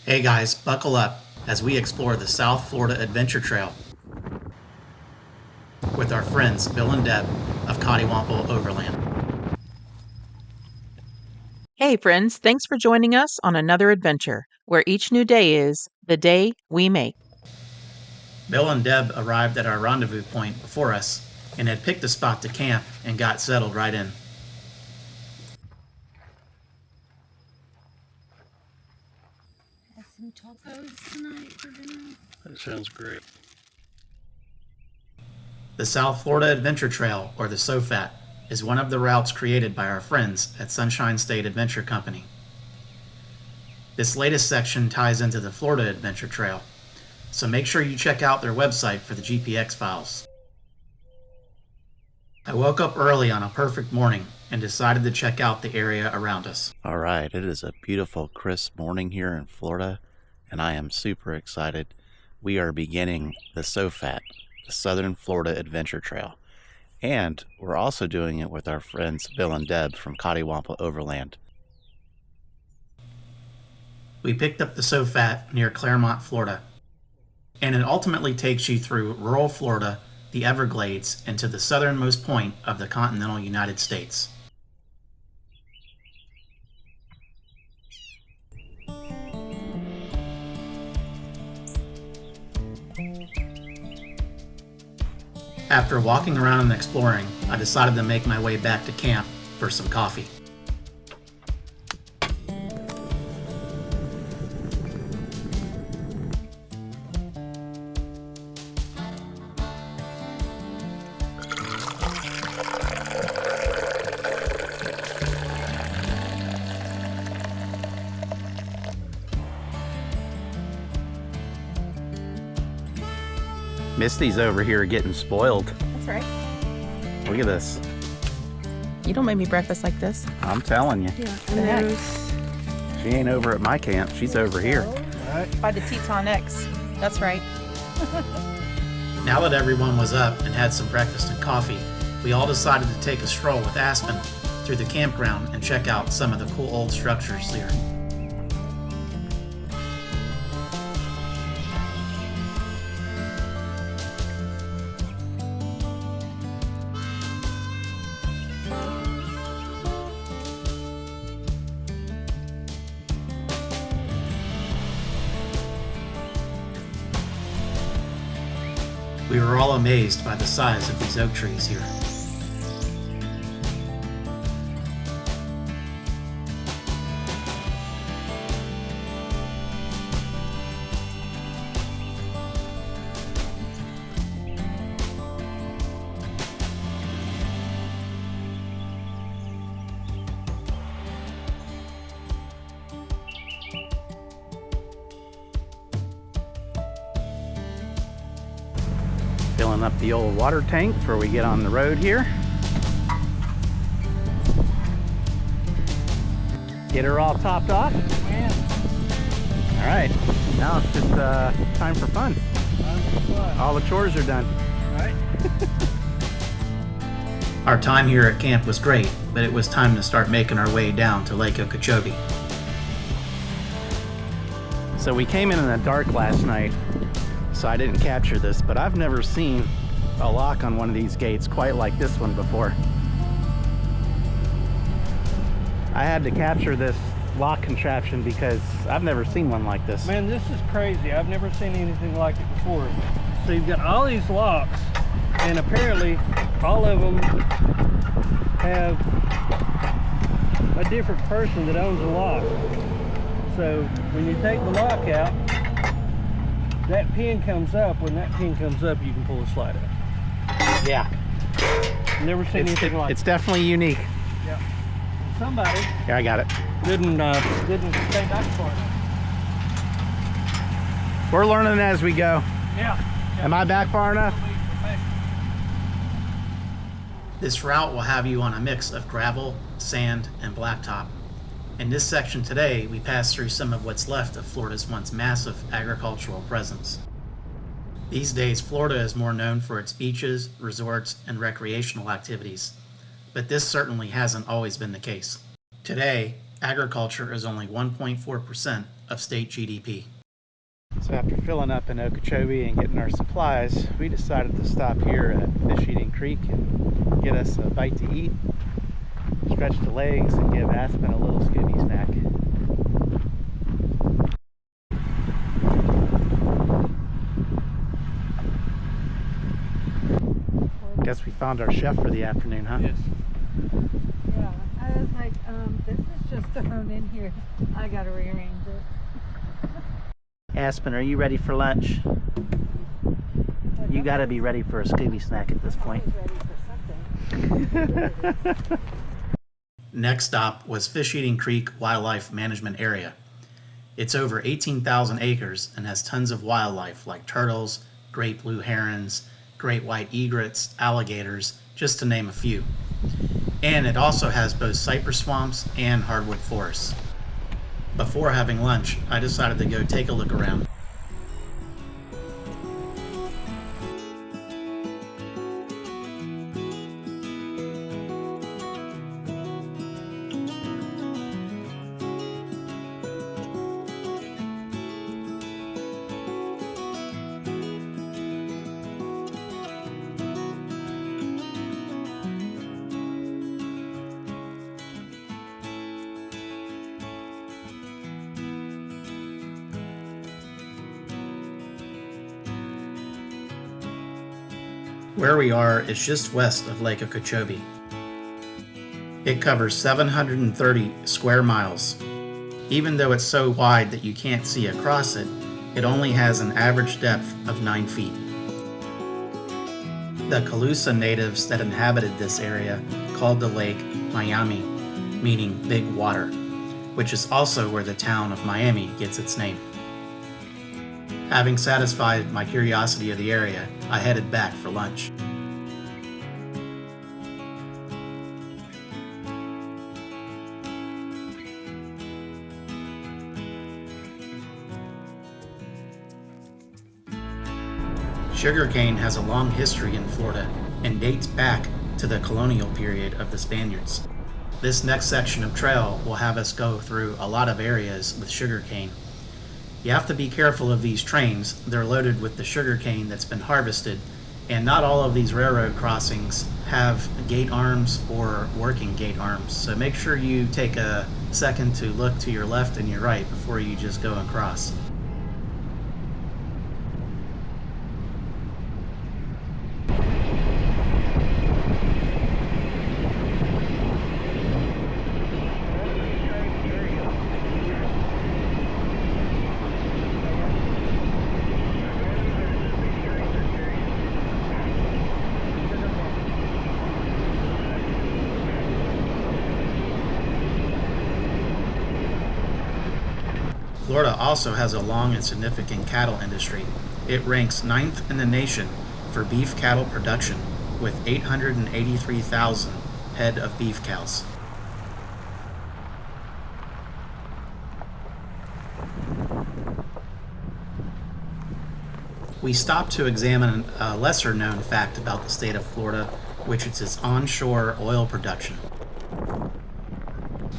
Hey guys, buckle up as we explore the South Florida Adventure Trail with our friends Bill and Deb of Overland. Hey friends, thanks for joining us on another adventure where each new day is the day we make. Bill and Deb arrived at our rendezvous point before us and had picked a spot to camp and got settled right in. Have some tacos tonight for dinner. That sounds great. The South Florida Adventure Trail, or the SOFAT, is one of the routes created by our friends at Sunshine State Adventure Company. This latest section ties into the Florida Adventure Trail, so make sure you check out their website for the GPX files. I woke up early on a perfect morning and decided to check out the area around us. All right, it is a beautiful, crisp morning here in Florida, and I am super excited. We are beginning the SOFAT, the Southern Florida Adventure Trail, and we're also doing it with our friends Bill and Deb from Overland. We picked up the SOFAT near Claremont, Florida, and it ultimately takes you through rural Florida, the Everglades, and to the southernmost point of the continental United States. After walking around and exploring, I decided to make my way back to camp for some coffee. Misty's over here getting spoiled. That's right. Look at this. You don't make me breakfast like this. I'm telling you. Yeah, the heck? She ain't over at my camp. She's over here. By the Teton X. That's right. Now that everyone was up and had some breakfast and coffee, we all decided to take a stroll with Aspen through the campground and check out some of the cool old structures here. We were all amazed by the size of these oak trees here. Filling up the old water tank before we get on the road here. Get her all topped off. All right, now it's just time for fun. All the chores are done. All right. Our time here at camp was great, but it was time to start making our way down to Lake Okeechobee. So we came in the dark last night, so I didn't capture this, but I've never seen a lock on one of these gates quite like this one before. I had to capture this lock contraption because I've never seen one like this. Man, this is crazy. I've never seen anything like it before. So you've got all these locks, and apparently all of them have a different person that owns the lock. So when you take the lock out, that pin comes up. When that pin comes up, you can pull the slide out. Yeah. Never seen anything like It's definitely unique. Yeah. Somebody Here, I got it. didn't stay back for it. We're learning as we go. Yeah. Am I back far enough? This route will have you on a mix of gravel, sand, and blacktop. In this section today, we pass through some of what's left of Florida's once massive agricultural presence. These days, Florida is more known for its beaches, resorts, and recreational activities, but this certainly hasn't always been the case. Today, Agriculture is only 1.4% of state GDP. So after filling up in Okeechobee and getting our supplies, we decided to stop here at Fish Eating Creek and get us a bite to eat, stretch the legs, and give Aspen a little Scooby snack. Guess we found our chef for the afternoon, huh? Yes. Yeah, I was like, this is just thrown in here. I gotta rearrange it. Aspen, are you ready for lunch? You gotta be ready for a Scooby snack at this point. Always ready for something. Next stop was Fish Eating Creek Wildlife Management Area. It's over 18,000 acres and has tons of wildlife like turtles, great blue herons, great white egrets, alligators, just to name a few. And it also has both cypress swamps and hardwood forests. Before having lunch, I decided to go take a look around. Where we are is just west of Lake Okeechobee. It covers 730 square miles. Even though it's so wide that you can't see across it, it only has an average depth of 9 feet. The Calusa natives that inhabited this area called the lake Miami, meaning big water, which is also where the town of Miami gets its name. Having satisfied my curiosity of the area, I headed back for lunch. Sugarcane has a long history in Florida and dates back to the colonial period of the Spaniards. This next section of trail will have us go through a lot of areas with sugarcane. You have to be careful of these trains. They're loaded with the sugarcane that's been harvested, and not all of these railroad crossings have gate arms or working gate arms. So make sure you take a second to look to your left and your right before you just go across. Florida also has a long and significant cattle industry. It ranks 9th in the nation for beef cattle production, with 883,000 head of beef cows. We stopped to examine a lesser known fact about the state of Florida, which is its onshore oil production.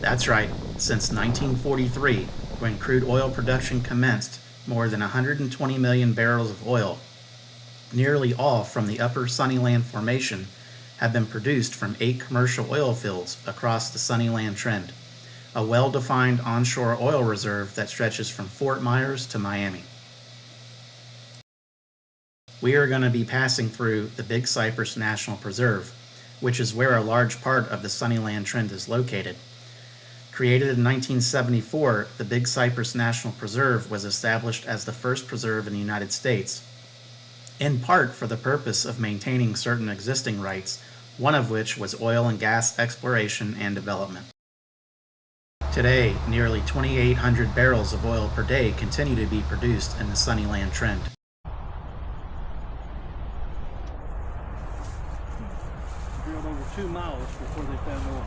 That's right, since 1943, when crude oil production commenced, more than 120 million barrels of oil, nearly all from the upper Sunnyland Formation, have been produced from 8 commercial oil fields across the Sunnyland Trend, a well-defined onshore oil reserve that stretches from Fort Myers to Miami. We are going to be passing through the Big Cypress National Preserve, which is where a large part of the Sunnyland Trend is located. Created in 1974, the Big Cypress National Preserve was established as the first preserve in the United States, in part for the purpose of maintaining certain existing rights, one of which was oil and gas exploration and development. Today, nearly 2,800 barrels of oil per day continue to be produced in the Sunnyland Trend. Drilled over 2 miles before they found oil.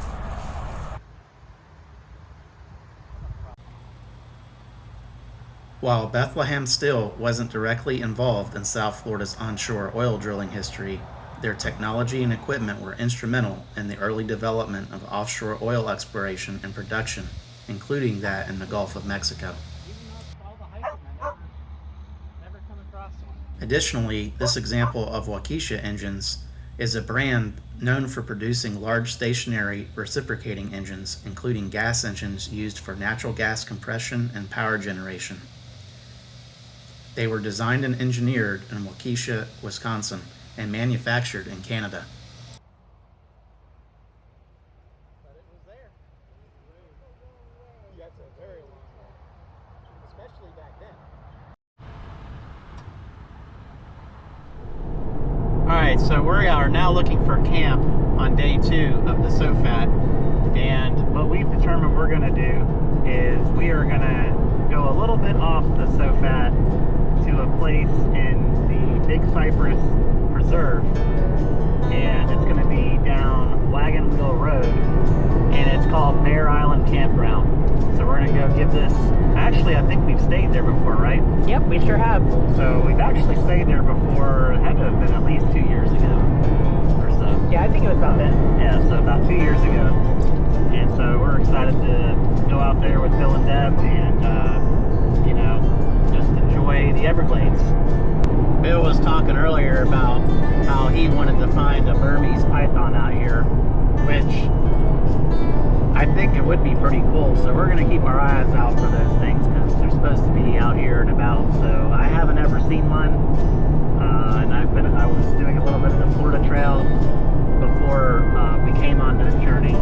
While Bethlehem Steel wasn't directly involved in South Florida's onshore oil drilling history, their technology and equipment were instrumental in the early development of offshore oil exploration and production including that in the Gulf of Mexico. Additionally, this example of Waukesha engines is a brand known for producing large stationary reciprocating engines, including gas engines used for natural gas compression and power generation. They were designed and engineered in Waukesha, Wisconsin, and manufactured in Canada. But it was there. That's a very long time, especially back then. Alright, so we are now looking for camp on day 2 of the SOFAT, and what we've determined we're going to do is we are going to go a little bit off the SOFAT to a place in the Big Cypress Preserve, and it's going to be down Wagon Wheel Road, and it's called Bear Island Campground. So we're going to go give this, actually I think we've stayed there before, right? Yep, we sure have. So we've actually stayed there before, it had to have been at least 2 years ago or so. Yeah, I think it was about then. Yeah, so about 2 years ago. And so we're excited to go out there with Bill and Deb and, you know, just enjoy the Everglades. Bill was talking earlier about how he wanted to find a Burmese python out here, which I think it would be pretty cool. So we're going to keep our eyes out for those things because they're supposed to be out here and about. So I haven't ever seen one, and I was doing a little bit of the Florida Trail before we came on this journey,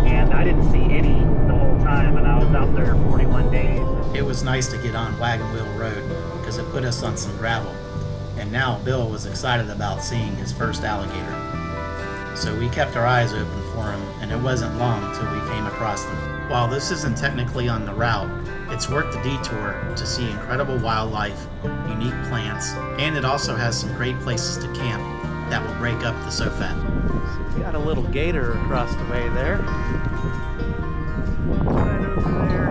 and I didn't see any the whole time, and I was out there 41 days. It was nice to get on Wagon Wheel Road because it put us on some gravel, and now Bill was excited about seeing his first alligator. So we kept our eyes open for him, and it wasn't long till we came across them. While this isn't technically on the route, it's worth the detour to see incredible wildlife, unique plants, and it also has some great places to camp that will break up the SOFAT. We got a little gator across the way there. Right over there.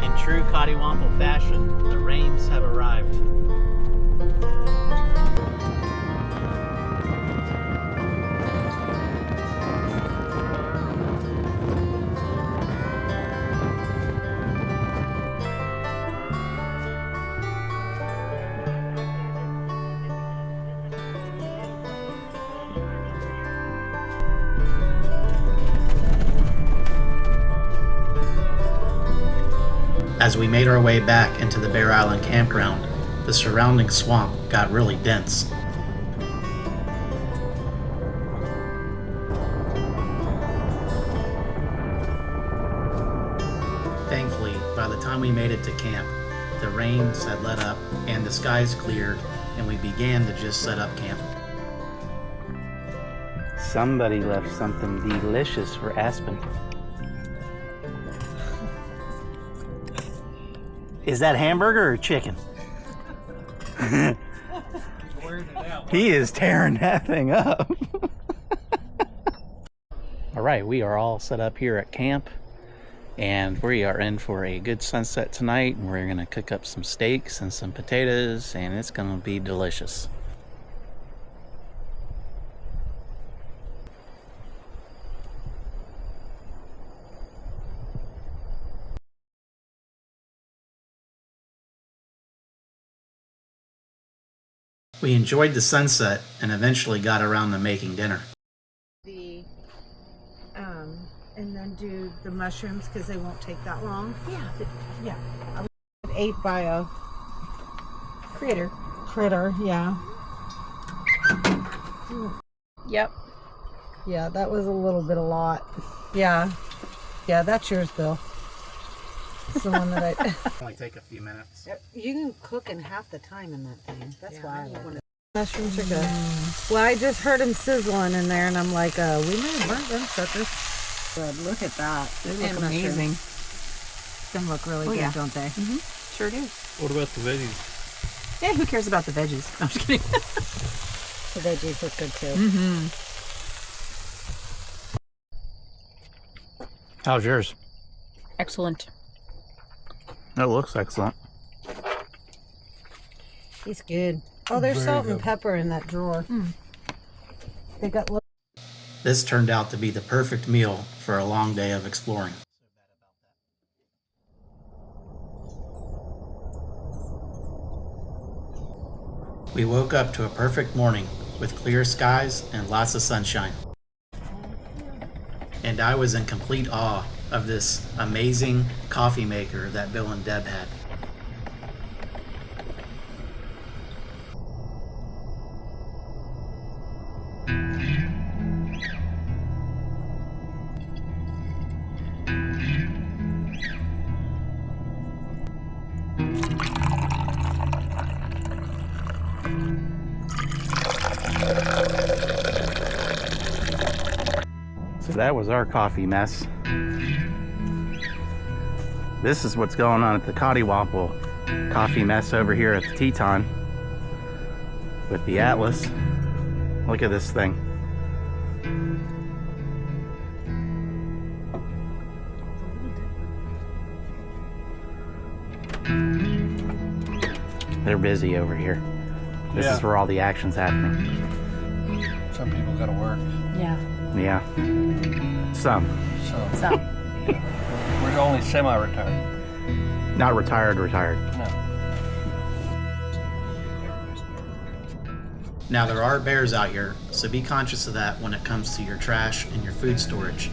In true Cottywample fashion, the rains have arrived. As we made our way back into the Bear Island campground, the surrounding swamp got really dense. Thankfully, by the time we made it to camp, the rains had let up and the skies cleared, and we began to just set up camp. Somebody left something delicious for Aspen. Is that hamburger or chicken? He is tearing that thing up. All right, we are all set up here at camp, and we are in for a good sunset tonight, and we're gonna cook up some steaks and some potatoes, and it's gonna be delicious. We enjoyed the sunset and eventually got around to making dinner. And then do the mushrooms because they won't take that long. Yeah. I was ate by a Critter. critter. Yeah. Yep. Yeah, that was a little bit a lot. Yeah. Yeah, that's yours, Bill. It's the one that I. Only take a few minutes. You can cook in half the time in that thing. That's why I like it. Mushrooms are good. Well, I just heard them sizzling in there, and I'm like, we may have burnt them suckers. Good. Look at that. They look amazing. Them look really good, yeah. don't they? Mm-hmm. Sure do. What about the veggies? Yeah, who cares about the veggies? I'm just kidding. The veggies look good too. Mm-hmm. How's yours? Excellent. It looks excellent. He's good. Oh, there's Very salt and good. pepper in that drawer. They got little. This turned out to be the perfect meal for a long day of exploring. We woke up to a perfect morning with clear skies and lots of sunshine. And I was in complete awe of this amazing coffee maker that Bill and Deb had. So that was our coffee mess. This is what's going on at the Cottywopple coffee mess over here at the Teton with the Atlas. Look at this thing. They're busy over here. This is where all the action's happening. Some people gotta work. Yeah. Yeah. Some. So we're only semi-retired. Not retired. No. Now, there are bears out here, so be conscious of that when it comes to your trash and your food storage.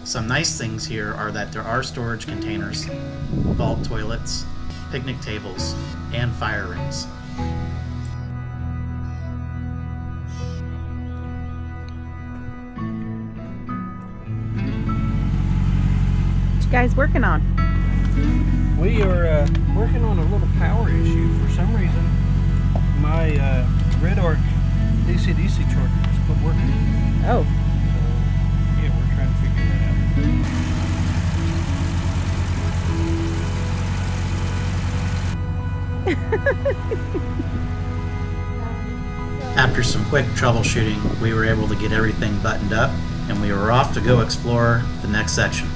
Some nice things here are that there are storage containers, vault toilets, picnic tables, and fire rings. What you guys working on? We are working on a little power issue. For some reason, my Red Arc DC-DC charger just quit working. Oh, So, yeah, we're trying to figure that out. After some quick troubleshooting, we were able to get everything buttoned up, and we were off to go explore the next section.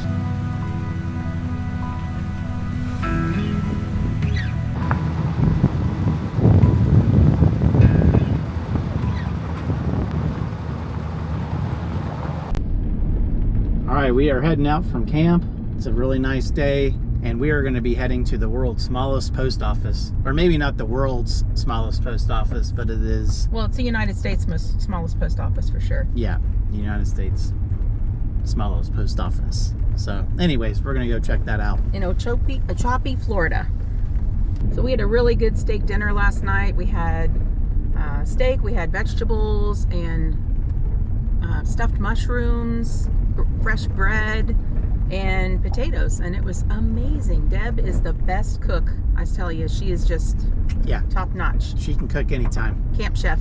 All right, we are heading out from camp. It's a really nice day, and we are going to be heading to the world's smallest post office. Or maybe not the world's smallest post office, but it is, well, it's the United States' smallest post office for sure. yeah, the United States smallest post office. So anyways, we're going to go check that out. In Ochopee, Florida. So we had a really good steak dinner last night. We had steak, we had vegetables, and stuffed mushrooms, fresh bread, and potatoes, and it was amazing. Deb is the best cook. I tell you, she is just top notch. She can cook anytime. Camp chef.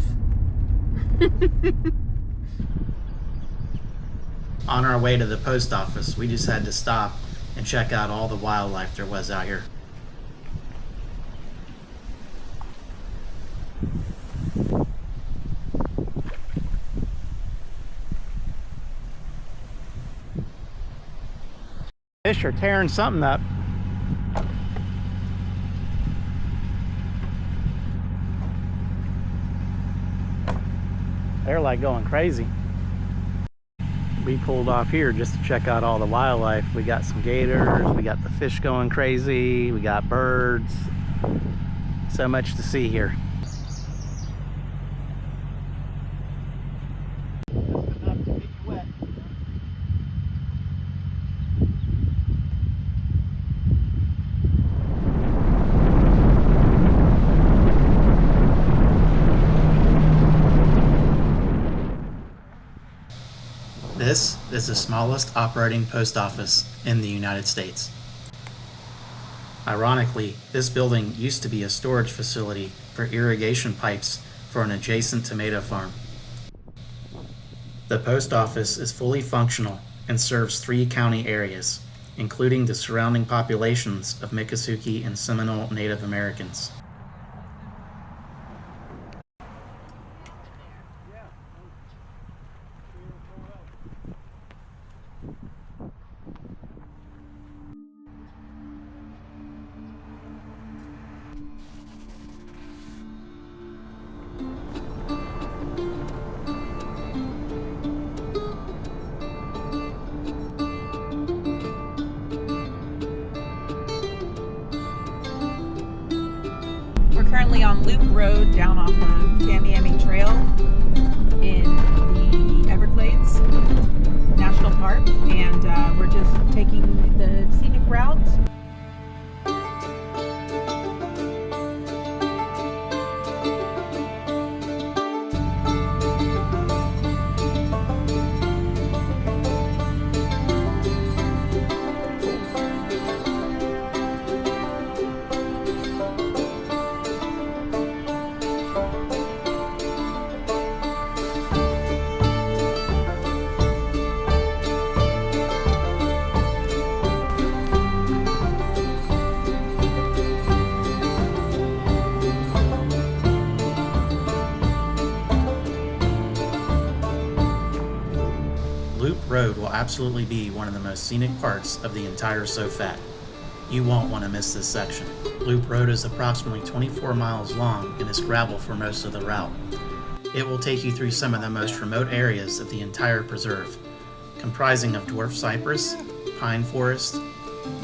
On our way to the post office, we just had to stop and check out all the wildlife there was out here. Fish are tearing something up. They're like going crazy. We pulled off here just to check out all the wildlife. We got some gators, we got the fish going crazy, we got birds. So much to see here. This is the smallest operating post office in the United States. Ironically, this building used to be a storage facility for irrigation pipes for an adjacent tomato farm. The post office is fully functional and serves 3 county areas, including the surrounding populations of Miccosukee and Seminole Native Americans. on Loop Road down off of Tamiami Trail in the Everglades National Park, and we're just taking the scenic route. Loop Road will absolutely be one of the most scenic parts of the entire SOFAT. You won't want to miss this section. Loop Road is approximately 24 miles long and is gravel for most of the route. It will take you through some of the most remote areas of the entire preserve, comprising of dwarf cypress, pine forest,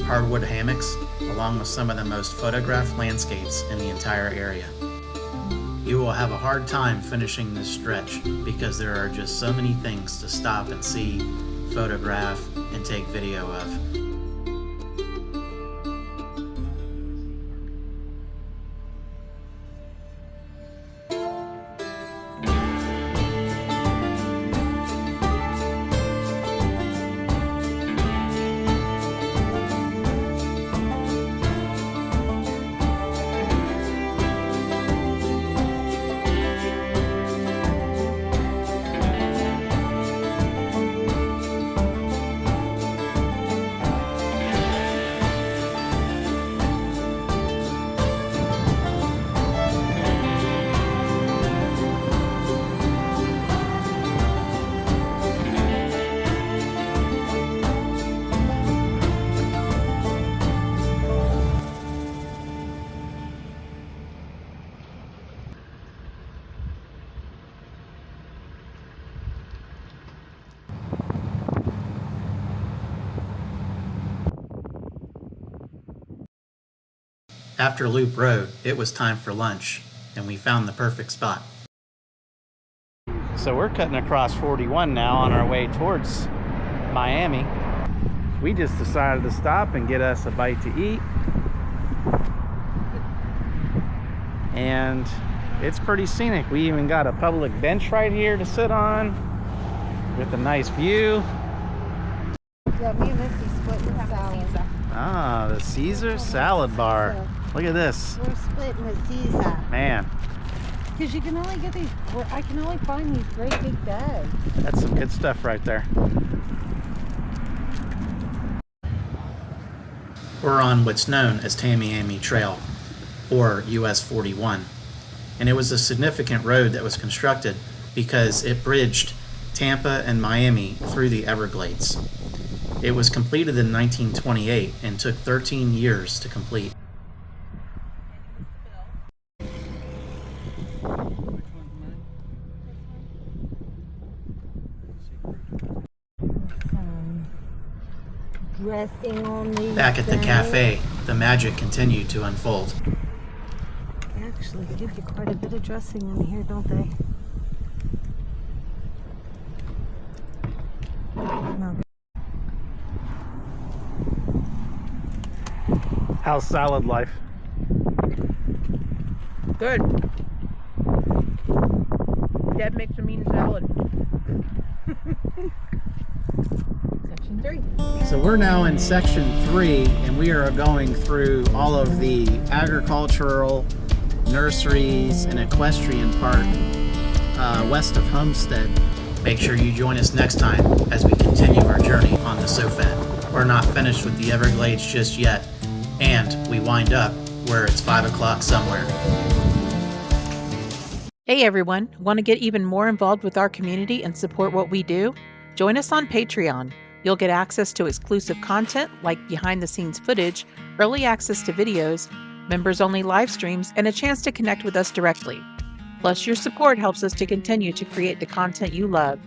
hardwood hammocks, along with some of the most photographed landscapes in the entire area. You will have a hard time finishing this stretch because there are just so many things to stop and see, photograph, and take video of. After Loop Road, it was time for lunch, and we found the perfect spot. So we're cutting across 41 now on our way towards Miami. We just decided to stop and get us a bite to eat. And it's pretty scenic. We even got a public bench right here to sit on with a nice view. Yeah, me and Missy split the salad. Ah, the Caesar salad bar. Look at this. We're splitting the Caesar. Man, Because you can only get these, I can only find these great big bags. that's some good stuff right there. We're on what's known as Tamiami Trail, or US 41, and it was a significant road that was constructed because it bridged Tampa and Miami through the Everglades. It was completed in 1928 and took 13 years to complete. Dressing on these Back at the things. cafe, the magic continued to unfold. They actually give you quite a bit of dressing in here, don't they? No. How's salad life? Good. Deb makes a mean salad. Section 3. So we're now in section 3, and we are going through all of the agricultural, nurseries, and equestrian park west of Homestead. Make sure you join us next time as we continue our journey on the SOFAT. We're not finished with the Everglades just yet, and we wind up where it's 5 o'clock somewhere. Hey everyone, want to get even more involved with our community and support what we do? Join us on Patreon. You'll get access to exclusive content like behind the scenes footage, early access to videos, members only live streams, and a chance to connect with us directly. Plus, your support helps us to continue to create the content you love.